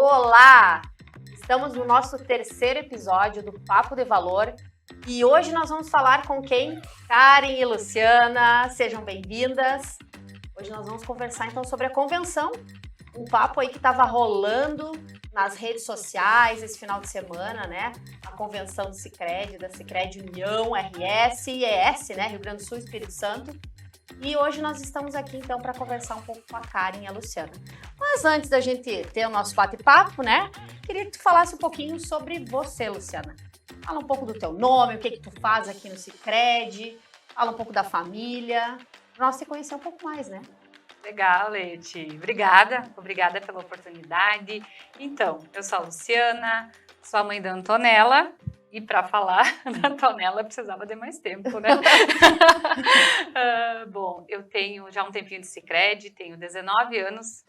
Olá! Estamos no nosso terceiro episódio do Papo de Valor e hoje nós vamos falar com quem? Karen e Luciana, sejam bem-vindas. Hoje nós vamos conversar então sobre a convenção, um papo aí que estava rolando nas redes sociais esse final de semana, né? A convenção do Sicredi, da Sicredi União, RS e ES, né? Rio Grande do Sul, Espírito Santo. E hoje nós estamos aqui então para conversar um pouco com a Karen e a Luciana. Mas antes da gente ter o nosso bate-papo, né? Queria que tu falasse um pouquinho sobre você, Luciana. Fala um pouco do teu nome, o que tu faz aqui no Sicredi, fala um pouco da família, para nós te conhecer um pouco mais, né? Legal, Leti. Obrigada pela oportunidade. Então, eu sou a Luciana, sou a mãe da Antonella, e para falar da Antonella precisava de mais tempo, né? Bom, eu tenho já um tempinho de Sicredi, tenho 19 anos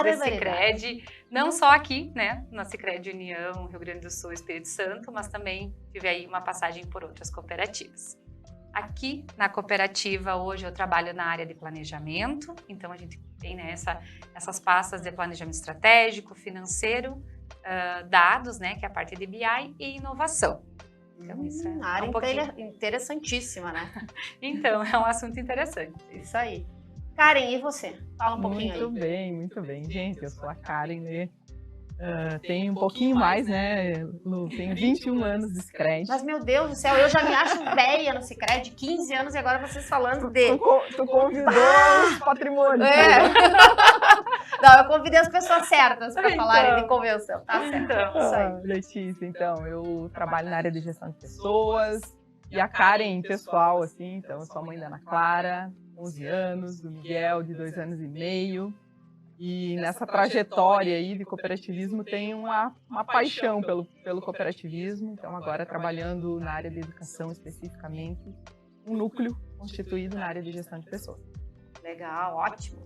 de Sicredi, não só aqui, né, na Sicredi União, Rio Grande do Sul, Espírito Santo, mas também tive aí uma passagem por outras cooperativas. Aqui na cooperativa, hoje eu trabalho na área de planejamento, então a gente tem, né, essas pastas de planejamento estratégico, financeiro, dados, né, que é a parte de BI e inovação. Então, isso é área interessantíssima, né? Então, é um assunto interessante. Isso aí. Karen, e você? Fala um pouquinho aí. Muito bem. Gente, eu sou a Karen, né? Tenho um pouquinho mais, né, Lu? Tenho 21 anos de Sicredi. Mas, meu Deus do céu, eu já me acho velha no Sicredi, 15 anos, e agora vocês falando de... Tu convidou os patrimônios. Não, eu convidei as pessoas certas para falarem de convenção, tá certo? Isso aí. Letícia, então, eu trabalho na área de gestão de pessoas, e a Karen, pessoal, assim, então, eu sou a mãe da Ana Clara, 11 anos, do Miguel, de 2 anos e meio. E nessa trajetória aí de cooperativismo tem uma paixão pelo cooperativismo. Então agora trabalhando na área de educação especificamente, um núcleo constituído na área de gestão de pessoas. Legal, ótimo.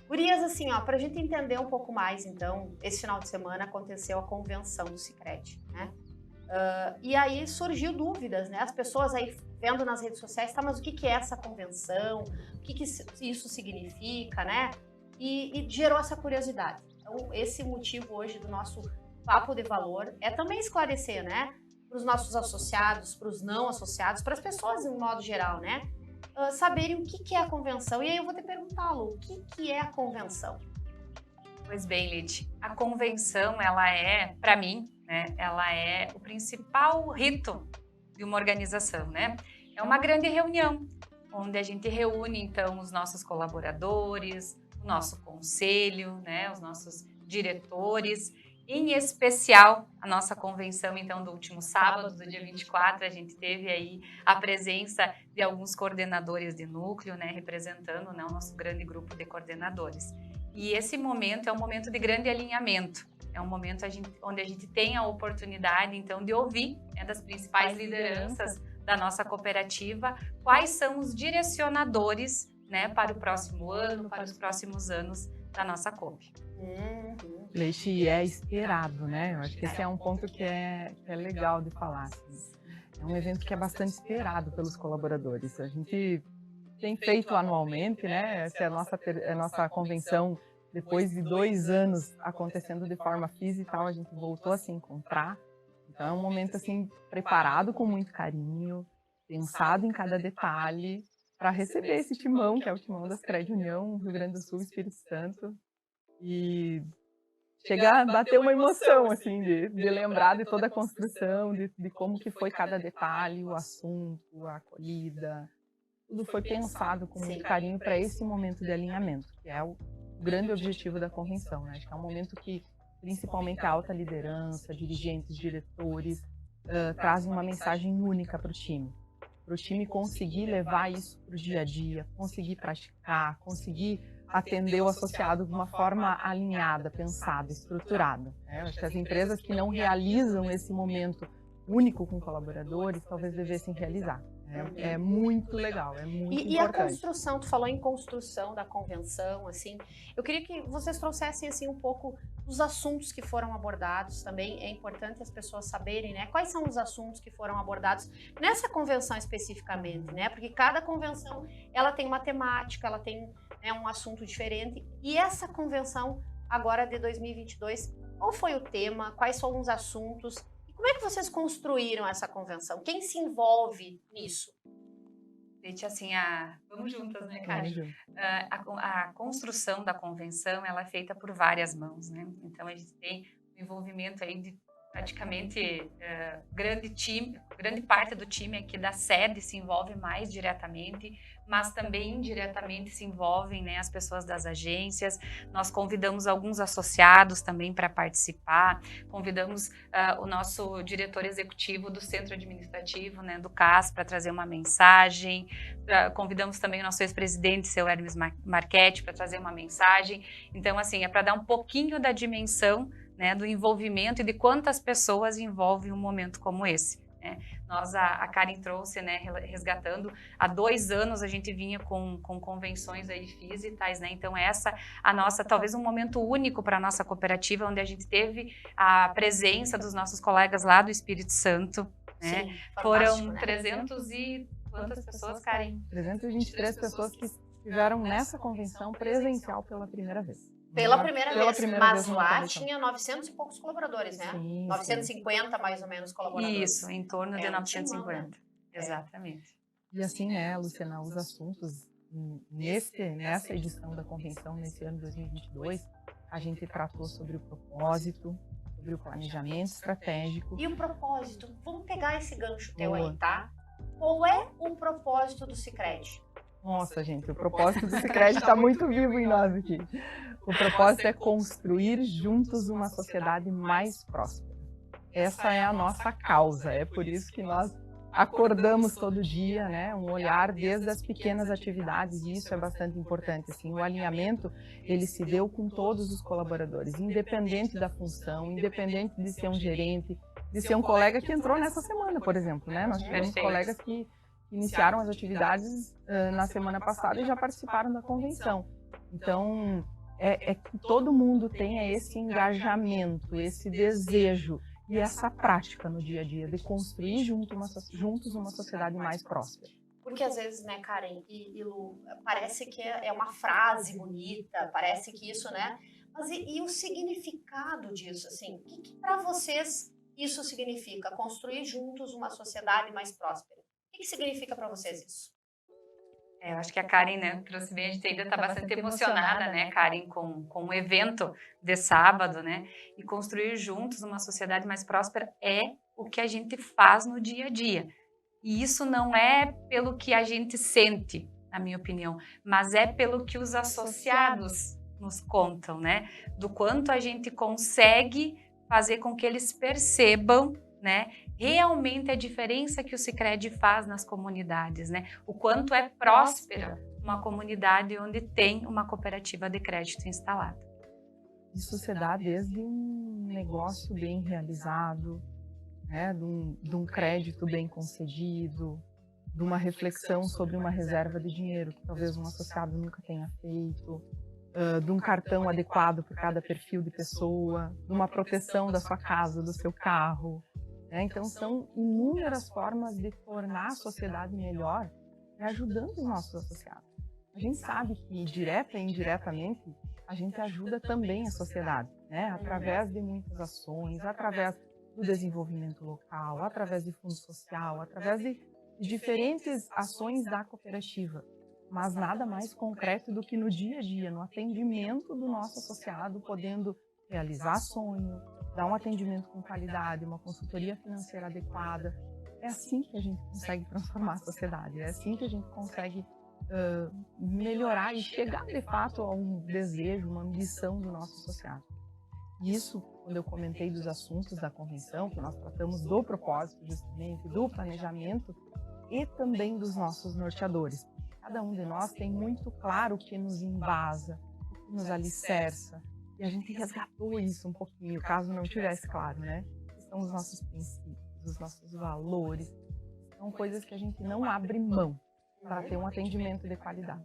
Gurias, assim, ó, para a gente entender um pouco mais, então, esse final de semana aconteceu a convenção do Sicredi, né? E aí surgiu dúvidas, né? As pessoas aí vendo nas redes sociais, tá, mas o que é essa convenção? O que isso significa, né? E gerou essa curiosidade. Então, esse motivo hoje do nosso Papo de Valor é também esclarecer, né? Para os nossos associados, para os não associados, para as pessoas em modo geral, né? Saberem o que é a convenção. E aí eu vou te perguntar, Lu, o que é a convenção? Pois bem, Leti, a convenção, ela é, para mim, né? Ela é o principal rito de uma organização, né? É uma grande reunião, onde a gente reúne, então, os nossos colaboradores, o nosso conselho, né, os nossos diretores, em especial a nossa convenção, então, do último sábado, do dia 24, a gente teve aí a presença de alguns coordenadores de núcleo, né, representando, né, o nosso grande grupo de coordenadores. E esse momento é um momento de grande alinhamento, é um momento onde a gente tem a oportunidade, então, de ouvir, né, das principais lideranças da nossa cooperativa, quais são os direcionadores, né, para o próximo ano, para os próximos anos da nossa COP. Leite, é esperado, né? Eu acho que esse é um ponto que é legal de falar. Assim. É um evento que é bastante esperado pelos colaboradores. A gente tem feito anualmente, né? Essa é a nossa convenção, depois de 2 anos acontecendo de forma física e tal, a gente voltou a se encontrar. Então é um momento assim preparado com muito carinho, pensado em cada detalhe, para receber esse timão, que é o timão da Sicredi União, Rio Grande do Sul, Espírito Santo, e chegar a bater uma emoção, assim, de lembrar de toda a construção, de como que foi cada detalhe, o assunto, a acolhida, tudo foi pensado com muito carinho para esse momento de alinhamento, que é o grande objetivo da convenção, né? Acho que é um momento que, principalmente a alta liderança, dirigentes, diretores, trazem uma mensagem única para o time conseguir levar isso para o dia a dia, conseguir praticar, conseguir atender o associado de uma forma alinhada, pensada, estruturada. Acho que as empresas que não realizam esse momento único com colaboradores, talvez devessem realizar. É muito legal, é muito importante. E a construção, tu falou em construção da convenção, assim, eu queria que vocês trouxessem, assim, um pouco dos assuntos que foram abordados também. É importante as pessoas saberem, né, quais são os assuntos que foram abordados nessa convenção especificamente, né, porque cada convenção, ela tem uma temática, ela tem, né, um assunto diferente, e essa convenção agora de 2022 Qual foi o tema? Quais são os assuntos? E como é que vocês construíram essa convenção? Quem se envolve nisso? Gente, assim, vamos juntas, né, cara? Vamos junto. A construção da convenção, ela é feita por várias mãos, né? Então, a gente tem o envolvimento aí de praticamente grande parte do time aqui da sede se envolve mais diretamente, mas também indiretamente se envolvem, né, as pessoas das agências. Nós convidamos alguns associados também para participar, convidamos o nosso diretor executivo do centro administrativo, né, do CAS, para trazer uma mensagem, convidamos também o nosso ex-presidente, seu Hermes Marchetti, para trazer uma mensagem. Então, assim, é para dar um pouquinho da dimensão, né, do envolvimento e de quantas pessoas envolvem um momento como esse. Né? A Karen trouxe, né, resgatando, há 2 anos a gente vinha com convenções aí físicas, né? Então talvez um momento único para a nossa cooperativa, onde a gente teve a presença dos nossos colegas lá do Espírito Santo. Né? Sim, foram né? 300 e quantas pessoas, Karen? 323 pessoas que estiveram nessa convenção presencial pela primeira vez. Pela primeira vez, mas numa lá convenção. tinha 900 e poucos colaboradores, né? Sim, 950 mais ou menos colaboradores. Isso, em torno de um 950. timão, né? Exatamente. E assim, né, Luciana, os assuntos nessa edição da convenção, nesse ano 2022, a gente tratou sobre o propósito, sobre o planejamento estratégico. E o propósito, vamos pegar esse gancho teu Boa. aí, tá? Qual é o propósito do Sicredi? Nossa, gente, o propósito do Sicredi está muito vivo em nós aqui. O propósito é construir juntos uma sociedade mais próspera. Essa é a nossa causa, é por isso que nós acordamos todo dia, né? Um olhar desde as pequenas atividades, e isso é bastante importante. Assim, o alinhamento, ele se deu com todos os colaboradores, independente da função, independente de ser um gerente, de ser um colega que entrou nessa semana, por exemplo, né? Nós tivemos Perfeito. colegas que iniciaram as atividades na semana passada e já participaram da convenção. Então, é que todo mundo tenha esse engajamento, esse desejo e essa prática no dia a dia de construir juntos uma sociedade mais próspera. Porque às vezes, né, Karen e Lu, parece que é uma frase bonita, parece que isso, né? Mas e o significado disso, assim? O que para vocês isso significa? Construir juntos uma sociedade mais próspera. O que significa para vocês isso? Eu acho que a Karen, né, trouxe bem, a gente ainda está bastante emocionada, né, Karen, com o evento de sábado, né, e construir juntos uma sociedade mais próspera é o que a gente faz no dia a dia. E isso não é pelo que a gente sente, na minha opinião, mas é pelo que os associados nos contam, né, do quanto a gente consegue fazer com que eles percebam, né, realmente a diferença que o Sicredi faz nas comunidades, né? O quanto é próspera uma comunidade onde tem uma cooperativa de crédito instalada. Isso se dá desde um negócio bem realizado, né? de um crédito bem concedido, de uma reflexão sobre uma reserva de dinheiro que talvez um associado nunca tenha feito, de um cartão adequado para cada perfil de pessoa, de uma proteção da sua casa, do seu carro. Então, são inúmeras formas de tornar a sociedade melhor e ajudando os nossos associados. A gente sabe que, direta e indiretamente, a gente ajuda também a sociedade, né? Através de muitas ações, através do desenvolvimento local, através de fundo social, através de diferentes ações da cooperativa. Mas nada mais concreto do que no dia a dia, no atendimento do nosso associado, podendo realizar sonho, dar um atendimento com qualidade, uma consultoria financeira adequada. É assim que a gente consegue transformar a sociedade, é assim que a gente consegue melhorar e chegar de fato a um desejo, uma ambição do nosso associado. Isso, quando eu comentei dos assuntos da convenção, que nós tratamos do propósito justamente, do planejamento e também dos nossos norteadores. Cada um de nós tem muito claro o que nos embasa, o que nos alicerça. E a gente resgatou isso um pouquinho, caso não tivesse claro, né? São os nossos princípios, os nossos valores. São coisas que a gente não abre mão para ter um atendimento de qualidade.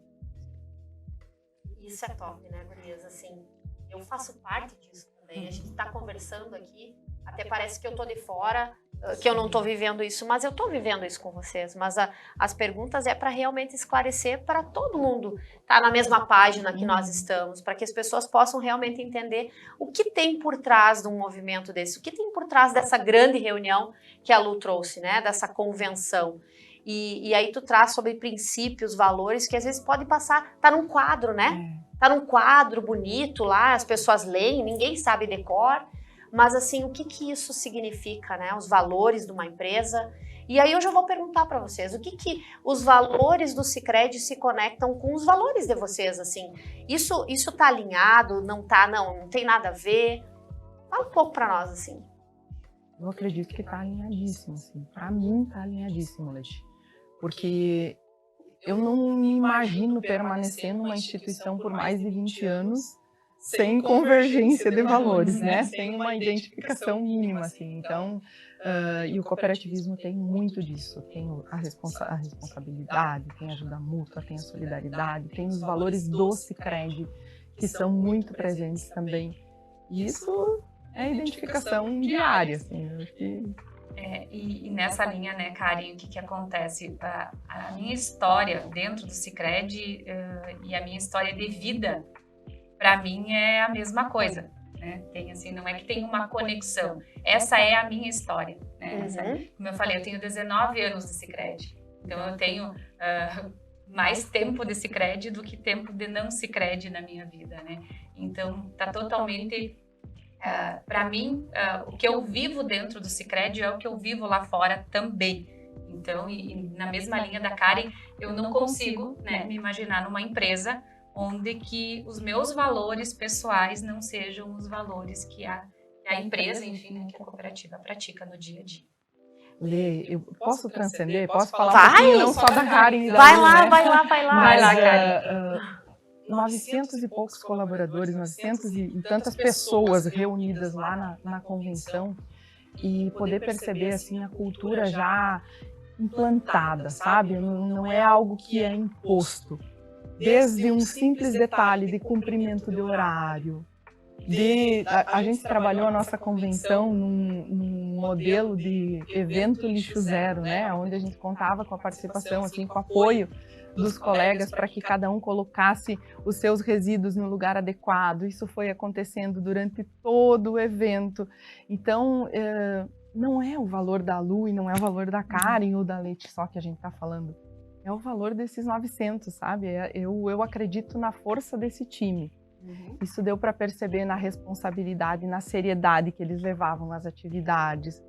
Isso é top, né, gurias? Assim, eu faço parte disso também. A gente está conversando aqui, até parece que eu tô de fora, que eu não estou vivendo isso, mas eu estou vivendo isso com vocês. Mas as perguntas é para realmente esclarecer para todo mundo estar na mesma página que nós estamos, para que as pessoas possam realmente entender o que tem por trás de um movimento desse, o que tem por trás dessa grande reunião que a Lu trouxe, né? Dessa convenção. E aí tu traz sobre princípios, valores, que às vezes pode passar, tá num quadro, né? Tá num quadro bonito lá, as pessoas leem, ninguém sabe decor. Mas, assim, o que isso significa, né? Os valores de uma empresa. E aí eu já vou perguntar para vocês, o que os valores do Sicredi se conectam com os valores de vocês, assim? Isso tá alinhado? Não tá? Não tem nada a ver? Fala um pouco para nós, assim. Eu acredito que tá alinhadíssimo, assim. Para mim, tá alinhadíssimo, Leti. Porque eu não me imagino permanecer numa instituição por mais de 20 anos sem convergência de valores, né? Sem uma identificação mínima, assim. Então, e o cooperativismo tem muito disso. Tem a responsabilidade, tem a ajuda mútua, tem a solidariedade, tem os valores do Sicredi, que são muito presentes também. E isso é identificação diária, assim. Eu acho que... E nessa linha, né, Karen, o que acontece? A minha história dentro do Sicredi e a minha história de vida, para mim é a mesma coisa, né? Tem assim, não é que tem uma conexão. Essa é a minha história, né? Como eu falei, eu tenho 19 anos de Sicredi, então eu tenho mais tempo de Sicredi do que tempo de não Sicredi na minha vida, né? Então tá totalmente para mim o que eu vivo dentro do Sicredi é o que eu vivo lá fora também. Então, e na mesma linha da Karen, eu não consigo, né, me imaginar numa empresa onde que os meus valores pessoais não sejam os valores que a empresa, enfim, né, que a cooperativa pratica no dia a dia. Lê, eu posso transcender? Posso falar um pouquinho, não só da Karen e da Vai Lu, lá, né? vai lá, vai lá. Mas, Vai lá, Karen. 900 e poucos colaboradores, 900 e tantas pessoas reunidas lá na convenção, e poder perceber, assim, a cultura já implantada, sabe? Não é algo que é imposto. Desde um simples detalhe de cumprimento de horário, a gente trabalhou a nossa convenção num modelo de evento lixo zero, né? Onde a gente contava com a participação, assim, com o apoio dos colegas para que cada um colocasse os seus resíduos no lugar adequado. Isso foi acontecendo durante todo o evento. Então, não é o valor da Lu e não é o valor da Karen ou da Leti só que a gente está falando. É o valor desses 900, sabe? Eu acredito na força desse time. Isso deu para perceber na responsabilidade, na seriedade que eles levavam as atividades.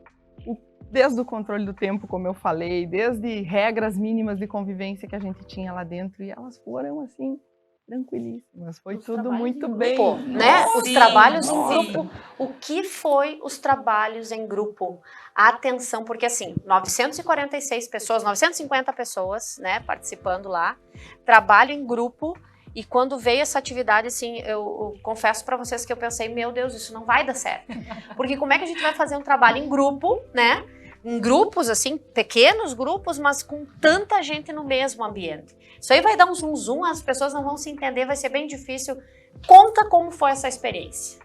Desde o controle do tempo, como eu falei, desde regras mínimas de convivência que a gente tinha lá dentro. E elas foram, assim, tranquilíssimas. Foi tudo muito bem. Pô, né? Os trabalhos em grupo. O que foi os trabalhos em grupo? Atenção, porque assim, 946 pessoas, 950 pessoas, né, participando lá, trabalho em grupo, e quando veio essa atividade, assim, eu confesso para vocês que eu pensei, meu Deus, isso não vai dar certo. Porque como é que a gente vai fazer um trabalho em grupo, né, em grupos, assim, pequenos grupos, mas com tanta gente no mesmo ambiente? Isso aí vai dar um zoom, as pessoas não vão se entender, vai ser bem difícil. Conta como foi essa experiência.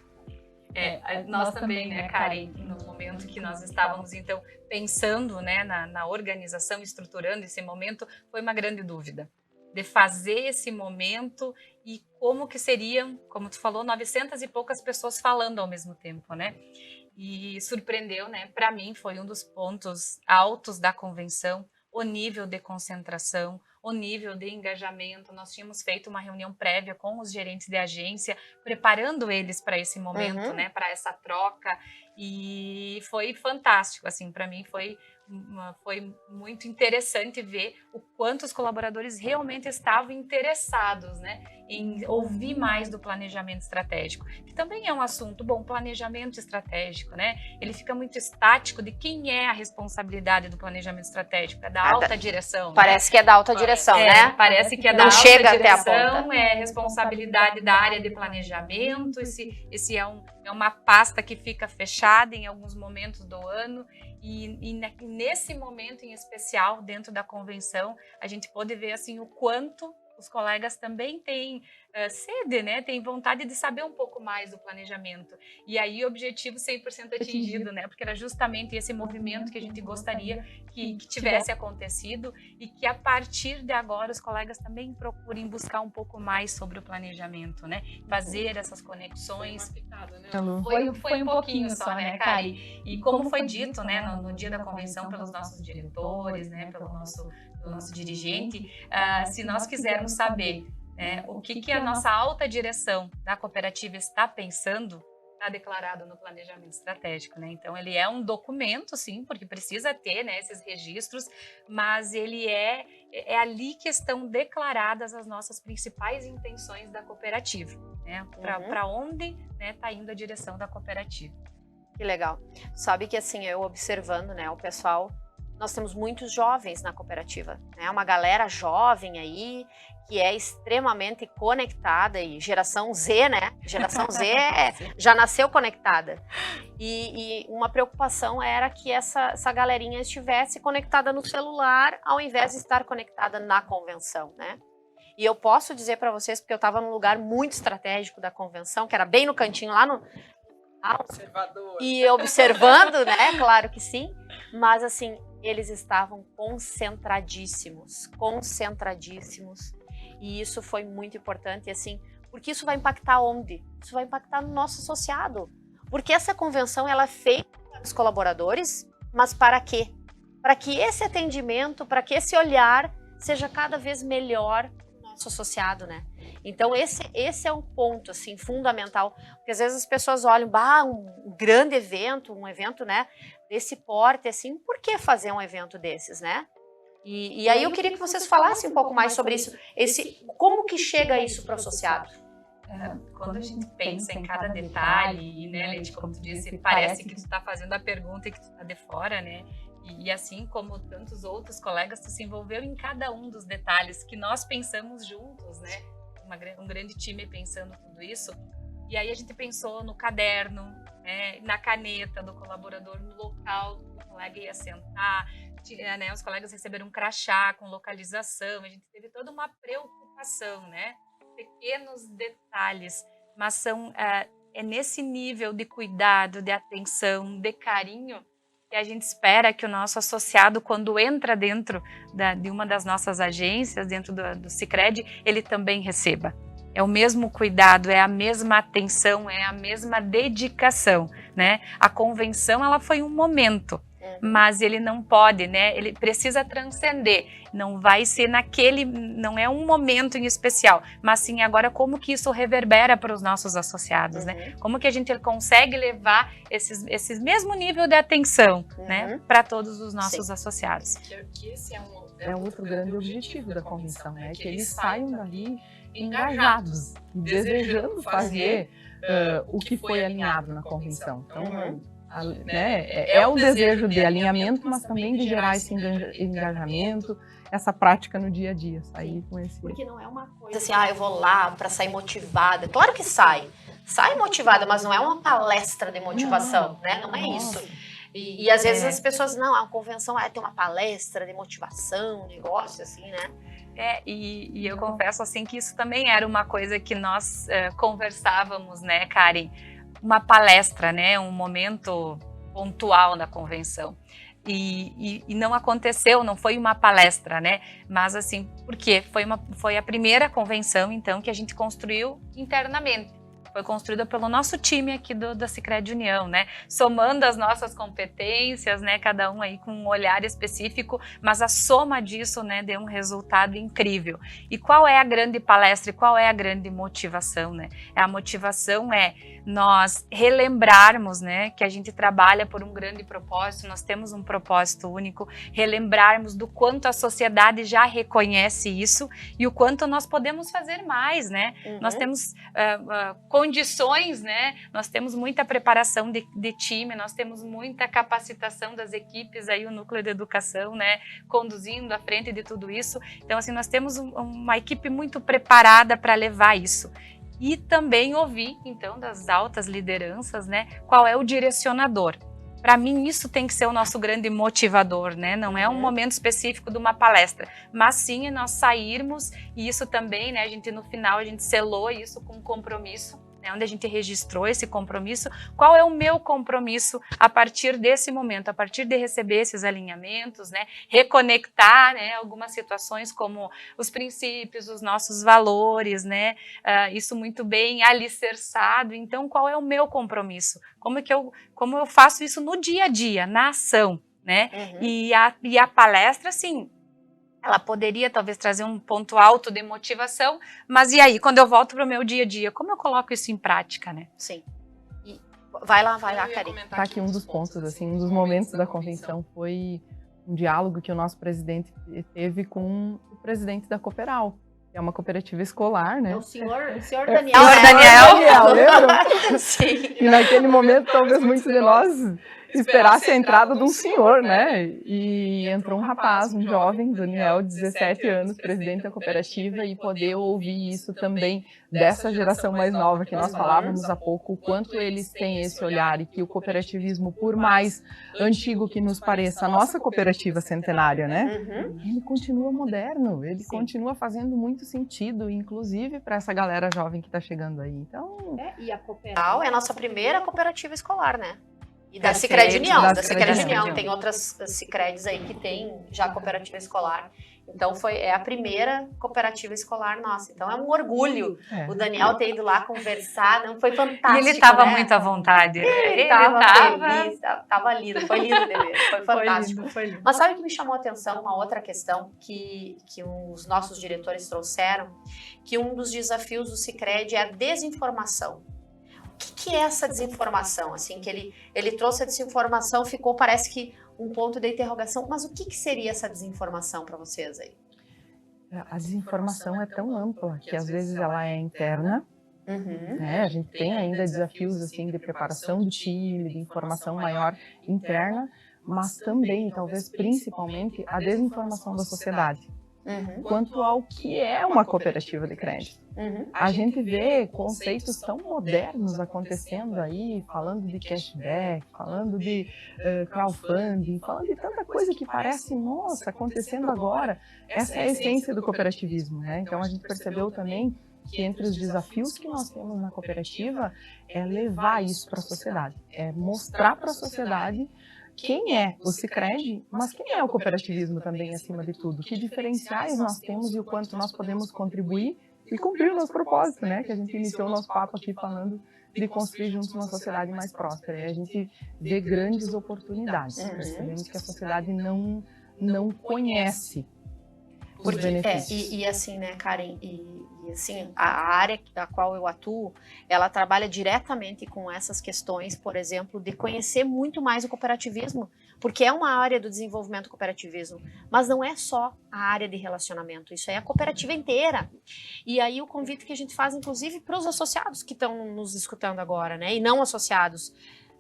Nós também, né, Karen, no momento que nós estávamos, então, pensando, né, na organização, estruturando esse momento, foi uma grande dúvida de fazer esse momento e como que seriam, como tu falou, 900 e poucas pessoas falando ao mesmo tempo, né? E surpreendeu, né? Para mim foi um dos pontos altos da convenção, o nível de concentração, o nível de engajamento. Nós tínhamos feito uma reunião prévia com os gerentes de agência, preparando eles para esse momento, né, para essa troca, e foi fantástico, assim, para mim foi muito interessante ver o quanto os colaboradores realmente estavam interessados, né, em ouvir mais do planejamento estratégico, que também é um assunto, bom, planejamento estratégico, né, ele fica muito estático de quem é a responsabilidade do planejamento estratégico, é da alta direção. Parece, né, que é da alta direção, né? Parece que é da não alta chega direção, até a ponta. É responsabilidade da área de planejamento, esse é uma pasta que fica fechada em alguns momentos do ano, e nesse momento em especial, dentro da convenção, a gente pôde ver assim, o quanto os colegas também têm sede, né? Tem vontade de saber um pouco mais do planejamento. E aí o objetivo 100% atingido, né? Porque era justamente esse movimento que a gente gostaria que tivesse acontecido e que a partir de agora os colegas também procurem buscar um pouco mais sobre o planejamento, né? Fazer essas conexões. Foi um pouquinho só, né, Kari? E como foi dito, né, no dia da convenção pelos nossos diretores, né, pelo nosso dirigente, se nós quisermos saber o que a nossa alta direção da cooperativa está pensando, está declarado no planejamento estratégico, né? Então, ele é um documento, sim, porque precisa ter, né, esses registros, mas ele é ali que estão declaradas as nossas principais intenções da cooperativa, né? Para onde está indo a direção da cooperativa. Que legal. Sabe que, assim, eu observando, né, o pessoal, nós temos muitos jovens na cooperativa, né? Uma galera jovem aí, que é extremamente conectada, e geração Z, né? Geração Z já nasceu conectada. E uma preocupação era que essa galerinha estivesse conectada no celular, ao invés de estar conectada na convenção, né? E eu posso dizer para vocês, porque eu estava num lugar muito estratégico da convenção, que era bem no cantinho, lá no... Observador. E observando, né? Claro que sim. Mas, assim, eles estavam concentradíssimos. E isso foi muito importante, assim, porque isso vai impactar onde? Isso vai impactar no nosso associado. Porque essa convenção, ela é feita para os colaboradores, mas para quê? Para que esse atendimento, para que esse olhar seja cada vez melhor no nosso associado, né? Então, esse é um ponto, assim, fundamental. Porque às vezes as pessoas olham, um grande evento, um evento, né, desse porte, assim, por que fazer um evento desses, né? E aí eu queria que vocês falassem um pouco mais sobre isso. Como que chega isso para o associado? Quando a gente pensa em cada detalhe, né, Leite, como tu disse, parece que tu está fazendo a pergunta e que tu está de fora, né? E assim como tantos outros colegas, tu se envolveu em cada um dos detalhes que nós pensamos juntos, né? Um grande time pensando tudo isso. E aí a gente pensou no caderno, né, na caneta do colaborador, no local que o colega ia sentar. Né, os colegas receberam um crachá com localização. A gente teve toda uma preocupação, né? Pequenos detalhes, mas é nesse nível de cuidado, de atenção, de carinho que a gente espera que o nosso associado, quando entra dentro de uma das nossas agências, dentro do Sicredi, ele também receba. É o mesmo cuidado, é a mesma atenção, é a mesma dedicação, né? A convenção, ela foi um momento, mas ele não pode, né? Ele precisa transcender. Não vai ser não é um momento em especial, mas sim agora como que isso reverbera para os nossos associados, né? Como que a gente consegue levar esse mesmo nível de atenção, né, para todos os nossos associados. Que esse é outro grande objetivo da convenção, né? Que eles saiam dali engajados, desejando fazer o que foi alinhado na convenção. Então, é um desejo de alinhamento, mas também de gerar esse engajamento, essa prática no dia a dia, sair com esse... Porque não é uma coisa assim, eu vou lá para sair motivada. Claro que sai motivada, mas não é uma palestra de motivação, né? Não é isso. E às vezes as pessoas, a convenção tem uma palestra de motivação, um negócio assim, né? E eu confesso assim que isso também era uma coisa que nós conversávamos, né, Karen? Uma palestra, né, um momento pontual na convenção. E não aconteceu, não foi uma palestra, né? Mas assim, por quê? Foi a primeira convenção, então, que a gente construiu internamente. Foi construída pelo nosso time aqui da Sicredi União, né? Somando as nossas competências, né? Cada um aí com um olhar específico, mas a soma disso, né, deu um resultado incrível. E qual é a grande palestra e qual é a grande motivação, né? A motivação é nós relembrarmos, né, que a gente trabalha por um grande propósito, nós temos um propósito único, relembrarmos do quanto a sociedade já reconhece isso e o quanto nós podemos fazer mais, né? Nós temos condições, né? Nós temos muita preparação de time, nós temos muita capacitação das equipes, aí o núcleo de educação, né, conduzindo à frente de tudo isso. Então, assim, nós temos uma equipe muito preparada para levar isso. E também ouvir, então, das altas lideranças, né, qual é o direcionador. Para mim, isso tem que ser o nosso grande motivador, né? Não é um momento específico de uma palestra, mas sim nós sairmos, e isso também, né? No final, a gente selou isso com um compromisso, né, onde a gente registrou esse compromisso. Qual é o meu compromisso a partir desse momento, a partir de receber esses alinhamentos, né, reconectar, né, algumas situações como os princípios, os nossos valores, né, isso muito bem alicerçado. Então, qual é o meu compromisso? Como eu faço isso no dia a dia, na ação, né? E a palestra, assim, ela poderia talvez trazer um ponto alto de motivação, mas e aí, quando eu volto para o meu dia a dia, como eu coloco isso em prática, né? Sim. E vai lá, Karen. Tá aqui um dos pontos, assim, um dos momentos da convenção foi um diálogo que o nosso presidente teve com o presidente da Cooperal, que é uma cooperativa escolar, né? O senhor Daniel. Senhor Daniel. Lembra? Sim. E naquele momento, talvez muitos de nós esperasse a entrada de um senhor, né? E entrou um rapaz, um jovem, Daniel, de 17 anos, presidente da cooperativa, e poder ouvir isso também dessa geração mais nova que nós falávamos há pouco, o quanto eles têm esse olhar e que o cooperativismo, por mais antigo que nos pareça, a nossa cooperativa centenária, né? Ele continua moderno, ele continua fazendo muito sentido, inclusive para essa galera jovem que está chegando aí. Então, e a Cooperal é a nossa primeira cooperativa escolar, né? E da Sicredi União, da Sicredi União. Tem outras Sicredis aí que tem já cooperativa escolar. Então, é a primeira cooperativa escolar nossa. Então, é um orgulho o Daniel ter ido lá conversar. Não, foi fantástico, E ele estava né? muito à vontade. Ele estava feliz, estava lindo. Foi lindo de ver, foi fantástico. Foi lindo. Mas sabe o que me chamou a atenção? Uma outra questão que os nossos diretores trouxeram, que um dos desafios do Sicredi é a desinformação. O que é essa desinformação? Assim, que ele trouxe a desinformação, ficou, parece que, um ponto de interrogação. Mas o que seria essa desinformação para vocês aí? A desinformação é tão ampla que às vezes ela é interna, né? A gente tem ainda desafios assim de preparação do time, de informação maior interna, mas também, talvez principalmente, a desinformação da sociedade. Quanto ao que é uma cooperativa de crédito. A gente vê conceitos tão modernos acontecendo aí, falando de cashback, falando de crowdfunding, falando de tanta coisa que parece, nossa, acontecendo agora. Essa é a essência do cooperativismo, né? Então a gente percebeu também que entre os desafios que nós temos na cooperativa é levar isso para a sociedade, é mostrar para a sociedade quem é o Sicredi, mas quem é o cooperativismo também, acima de tudo. Que diferenciais nós temos e o quanto nós podemos contribuir e cumprir o nosso propósito, né? Que a gente iniciou o nosso papo aqui falando de construir juntos uma sociedade mais próspera. E a gente vê grandes oportunidades. Percebemos que a sociedade não conhece os benefícios. E assim, né, Karen, e assim, a área da qual eu atuo, ela trabalha diretamente com essas questões, por exemplo, de conhecer muito mais o cooperativismo, porque é uma área do desenvolvimento do cooperativismo, mas não é só a área de relacionamento, isso é a cooperativa inteira. E aí o convite que a gente faz, inclusive, para os associados que estão nos escutando agora, né, e não associados,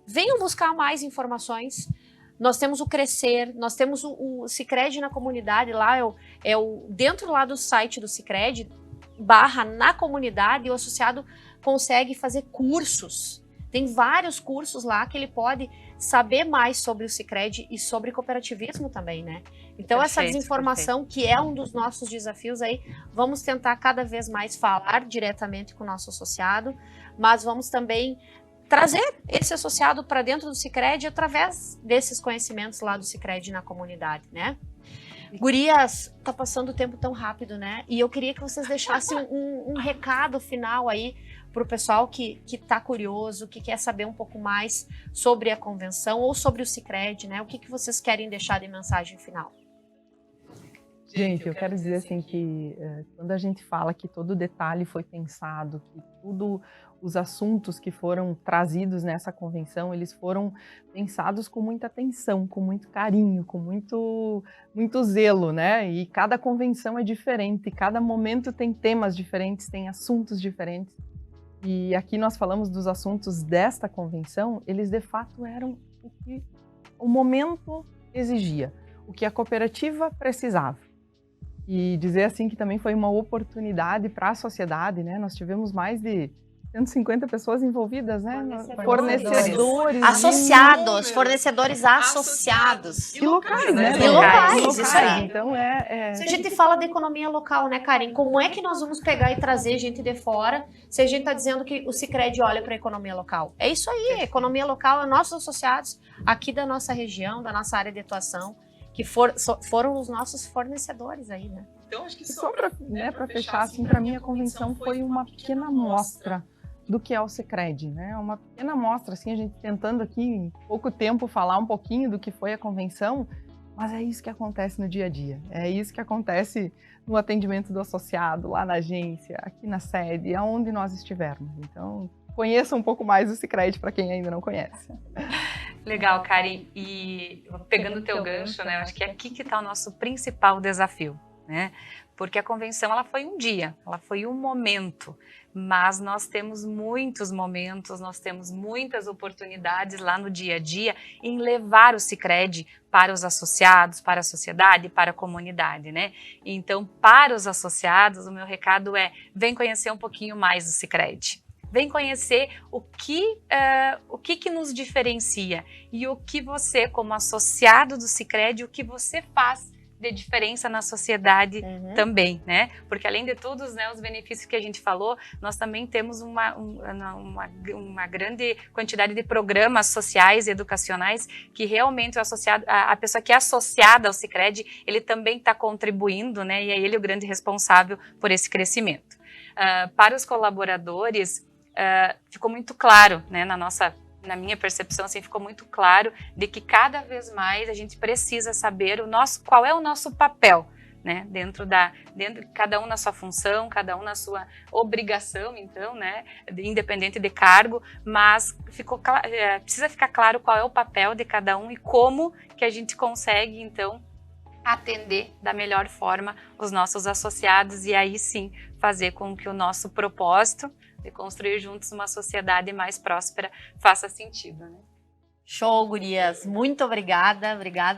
venham buscar mais informações. Nós temos o Crescer, nós temos o Sicredi na comunidade, lá dentro lá do site do Sicredi, /na comunidade, o associado consegue fazer cursos. Tem vários cursos lá que ele pode saber mais sobre o Sicredi e sobre cooperativismo também, né? Então essa desinformação, que é um dos nossos desafios aí, vamos tentar cada vez mais falar diretamente com o nosso associado, mas vamos também trazer esse associado para dentro do Sicredi através desses conhecimentos lá do Sicredi na comunidade, né? Gurias, tá passando o tempo tão rápido, né? E eu queria que vocês deixassem um recado final aí pro pessoal que tá curioso, que quer saber um pouco mais sobre a convenção ou sobre o Sicredi, né? O que vocês querem deixar de mensagem final? Gente, eu quero dizer assim que quando a gente fala que todo detalhe foi pensado, que tudo os assuntos que foram trazidos nessa convenção, eles foram pensados com muita atenção, com muito carinho, com muito zelo, né? E cada convenção é diferente, cada momento tem temas diferentes, tem assuntos diferentes. E aqui nós falamos dos assuntos desta convenção, eles de fato eram o que o momento exigia, o que a cooperativa precisava. E dizer assim que também foi uma oportunidade para a sociedade, né? Nós tivemos mais de 150 pessoas envolvidas, né? Fornecedores. Associados, fornecedores associados. E locais, né? E locais, isso aí. Então, Se a gente fala da economia local, né, Karen? Como é que nós vamos pegar e trazer gente de fora se a gente está dizendo que o Sicredi olha para a economia local? É isso aí, a economia local é nossos associados aqui da nossa região, da nossa área de atuação, que foram os nossos fornecedores aí, né? Então, acho que só para fechar, assim, para mim a convenção foi uma pequena amostra do que é o Sicredi, né? Uma pequena amostra, assim, a gente tentando aqui em pouco tempo falar um pouquinho do que foi a convenção, mas é isso que acontece no dia a dia, é isso que acontece no atendimento do associado, lá na agência, aqui na sede, aonde nós estivermos. Então, conheça um pouco mais o Sicredi para quem ainda não conhece. Legal, Karen. E pegando o teu gancho, né? Eu acho que é aqui que está o nosso principal desafio, né? Porque a convenção, ela foi um dia, ela foi um momento, mas nós temos muitos momentos, nós temos muitas oportunidades lá no dia a dia em levar o Sicredi para os associados, para a sociedade, para a comunidade, né? Então, para os associados, o meu recado é: vem conhecer um pouquinho mais do Sicredi. Vem conhecer o que nos diferencia e o que você, como associado do Sicredi, o que você faz de diferença na sociedade também, né? Porque além de todos, né, os benefícios que a gente falou, nós também temos uma grande quantidade de programas sociais e educacionais que realmente o associado, a pessoa que é associada ao Sicredi, ele também está contribuindo, né? E é ele o grande responsável por esse crescimento. Para os colaboradores, ficou muito claro, né, na minha percepção, assim, ficou muito claro de que cada vez mais a gente precisa saber qual é o nosso papel, né, dentro cada um na sua função, cada um na sua obrigação, então, né, independente de cargo, mas precisa ficar claro qual é o papel de cada um e como que a gente consegue, então, atender da melhor forma os nossos associados e aí sim fazer com que o nosso propósito de construir juntos uma sociedade mais próspera faça sentido, né? Show, gurias. Muito obrigada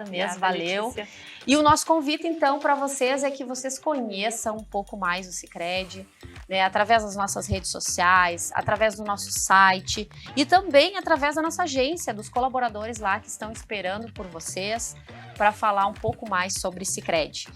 mesmo, valeu. Letícia. E o nosso convite, então, para vocês é que vocês conheçam um pouco mais o Sicredi, né, através das nossas redes sociais, através do nosso site e também através da nossa agência, dos colaboradores lá que estão esperando por vocês para falar um pouco mais sobre Sicredi.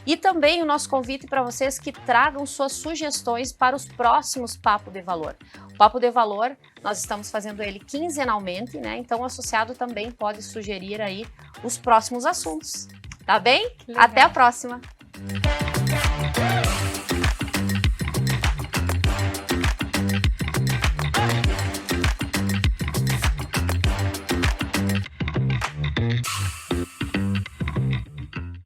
E também o nosso convite para vocês que tragam suas sugestões para os próximos Papo de Valor. O Papo de Valor, nós estamos fazendo ele quinzenalmente, né? Então o associado também pode sugerir aí os próximos assuntos. Tá bem? Até a próxima!